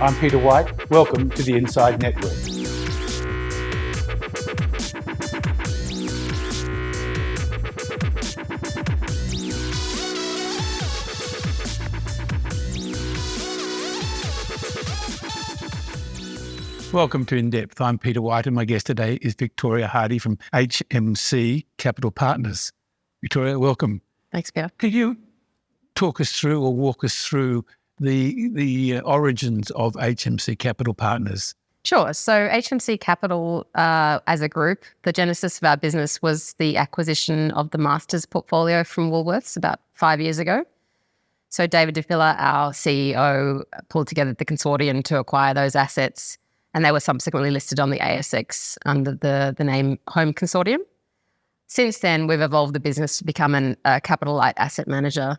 I'm Peter White. Welcome to the Inside Network. Welcome to INDepth. I'm Peter White, and my guest today is Victoria Hardie from HMC Capital Partners. Victoria, welcome. Thanks, Peter. Could you talk us through or walk us through the origins of HMC Capital Partners? Sure. So HMC Capital, as a group, the genesis of our business was the acquisition of the Masters portfolio from Woolworths about 5 years ago. So David DeFilla, our CEO, pulled together the consortium to acquire those assets, and they were subsequently listed on the ASX under the name Home Consortium. Since then, we've evolved the business to become a capital-light asset manager.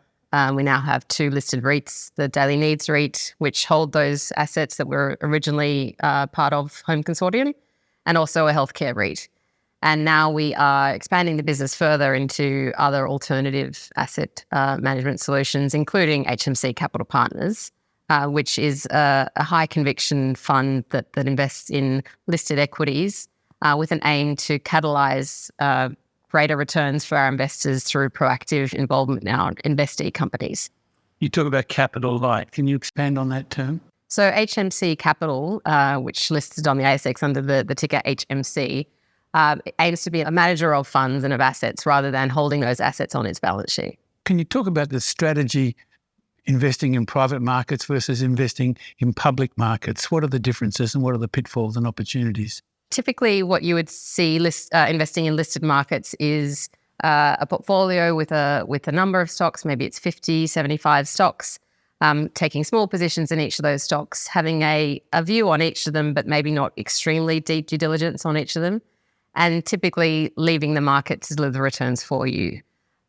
We now have 2 listed REITs, the Daily Needs REIT, which hold those assets that were originally part of Home Consortium, and also a healthcare REIT. And now we are expanding the business further into other alternative asset management solutions, including HMC Capital Partners, which is a high conviction fund that invests in listed equities with an aim to catalyse greater returns for our investors through proactive involvement in our investee companies. You talk about capital light. Can you expand on that term? So HMC Capital, which listed on the ASX under the ticker HMC, aims to be a manager of funds and of assets rather than holding those assets on its balance sheet. Can you talk about the strategy investing in private markets versus investing in public markets? What are the differences and what are the pitfalls and opportunities? Typically, what you would see investing in listed markets is a portfolio with a number of stocks, maybe it's 50, 75 stocks, taking small positions in each of those stocks, having a view on each of them, but maybe not extremely deep due diligence on each of them, and typically leaving the market to deliver returns for you.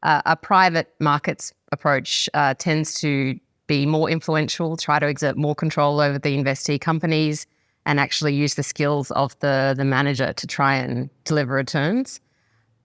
A private markets approach tends to be more influential, try to exert more control over the investee companies, and actually use the skills of the manager to try and deliver returns.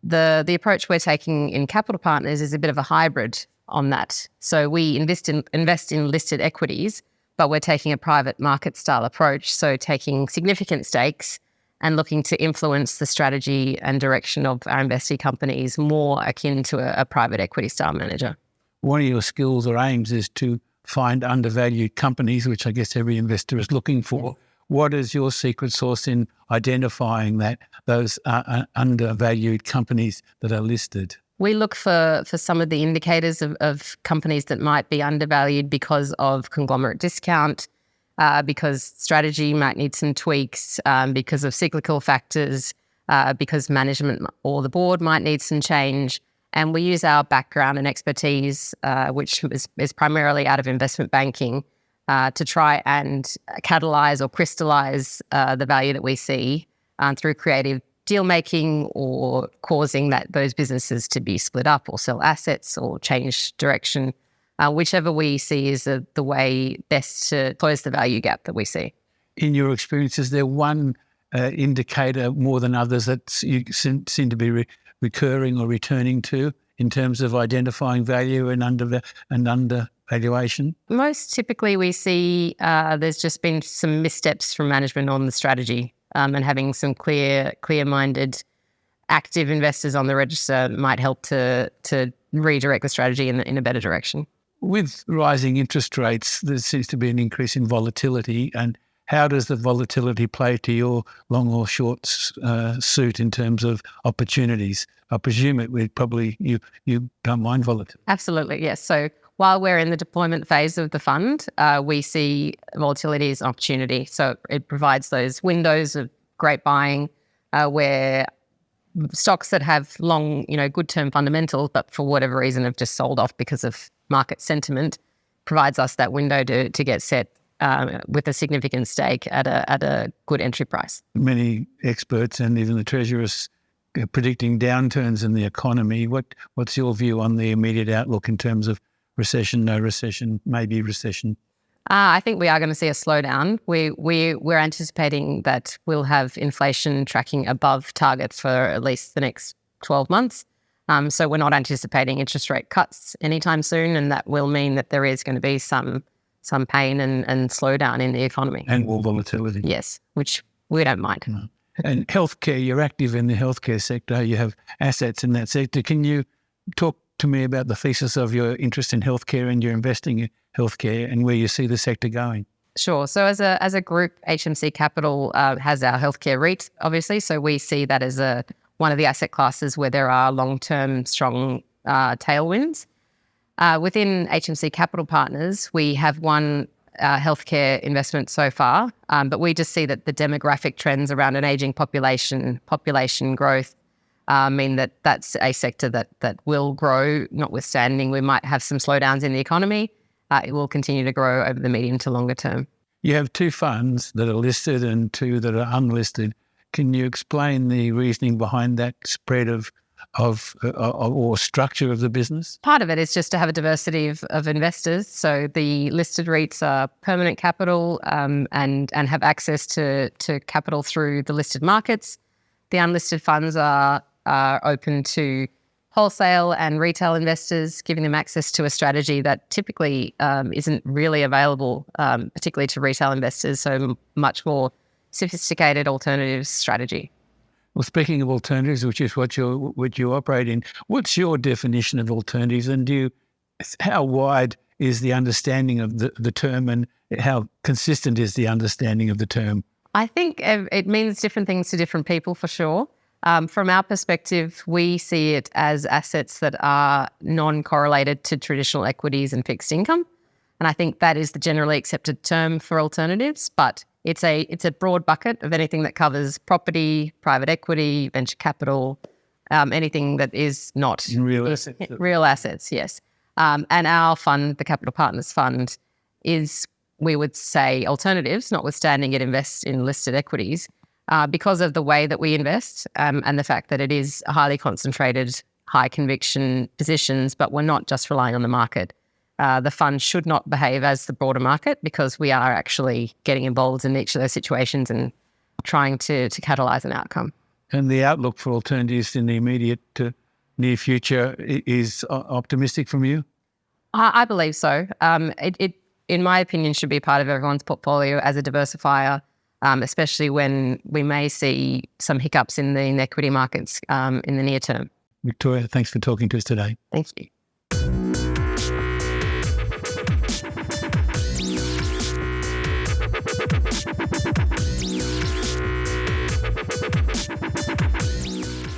The approach we're taking in Capital Partners is a bit of a hybrid on that. So we invest in listed equities, but we're taking a private market style approach, so taking significant stakes and looking to influence the strategy and direction of our investee companies more akin to a private equity style manager. One of your skills or aims is to find undervalued companies, which I guess every investor is looking for. What is your secret sauce in identifying those undervalued companies that are listed? We look for some of the indicators of companies that might be undervalued because of conglomerate discount, because strategy might need some tweaks, because of cyclical factors, because management or the board might need some change. And we use our background and expertise, which is primarily out of investment banking, to try and catalyse or crystallise the value that we see through creative deal making or causing those businesses to be split up or sell assets or change direction, whichever we see is the way best to close the value gap that we see. In your experience, is there one indicator more than others that you seem to be recurring or returning to in terms of identifying value and undervaluation? Most typically we see there's just been some missteps from management on the strategy, and having some clear-minded active investors on the register might help to redirect the strategy in a better direction. With rising interest rates, there seems to be an increase in volatility. And how does the volatility play to your long or short suit in terms of opportunities? I presume you don't mind volatility. Absolutely, yes. So while we're in the deployment phase of the fund, we see volatility as an opportunity. So it provides those windows of great buying where stocks that have long, good term fundamentals, but for whatever reason have just sold off because of market sentiment, provides us that window to get set with a significant stake at a good entry price. Many experts and even the treasurers are predicting downturns in the economy. What's your view on the immediate outlook in terms of recession, no recession, maybe recession? I think we are going to see a slowdown. We're anticipating that we'll have inflation tracking above targets for at least the next 12 months. So we're not anticipating interest rate cuts anytime soon, and that will mean that there is going to be some some pain and slowdown in the economy. And more volatility. Yes, which we don't mind. No. And healthcare, you're active in the healthcare sector. You have assets in that sector. Can you talk to me about the thesis of your interest in healthcare and your investing in healthcare and where you see the sector going? Sure. So as a group, HMC Capital has our healthcare REIT, obviously. So we see that as one of the asset classes where there are long-term strong tailwinds. Within HMC Capital Partners, we have one healthcare investment so far, but we just see that the demographic trends around an ageing population growth mean that that's a sector that will grow, notwithstanding we might have some slowdowns in the economy. It will continue to grow over the medium to longer term. You have two funds that are listed and two that are unlisted. Can you explain the reasoning behind that spread of or structure of the business? Part of it is just to have a diversity of investors. So the listed REITs are permanent capital and have access to capital through the listed markets. The unlisted funds are open to wholesale and retail investors, giving them access to a strategy that typically isn't really available, particularly to retail investors. So much more sophisticated alternatives strategy. Well, speaking of alternatives, which is what you operate in, what's your definition of alternatives, and how wide is the understanding of the term, and how consistent is the understanding of the term? I think it means different things to different people, for sure. From our perspective, we see it as assets that are non-correlated to traditional equities and fixed income. And I think that is the generally accepted term for alternatives, but it's a broad bucket of anything that covers property, private equity, venture capital, anything that is not real assets. Real assets, yes. And our fund, the Capital Partners Fund, is, we would say, alternatives, notwithstanding it invests in listed equities, because of the way that we invest and the fact that it is highly concentrated, high conviction positions, but we're not just relying on the market. The fund should not behave as the broader market because we are actually getting involved in each of those situations and trying to catalyse an outcome. And the outlook for alternatives in the immediate to near future is optimistic from you? I believe so. It, in my opinion, should be part of everyone's portfolio as a diversifier, especially when we may see some hiccups in the equity markets in the near term. Victoria, thanks for talking to us today. Thank you.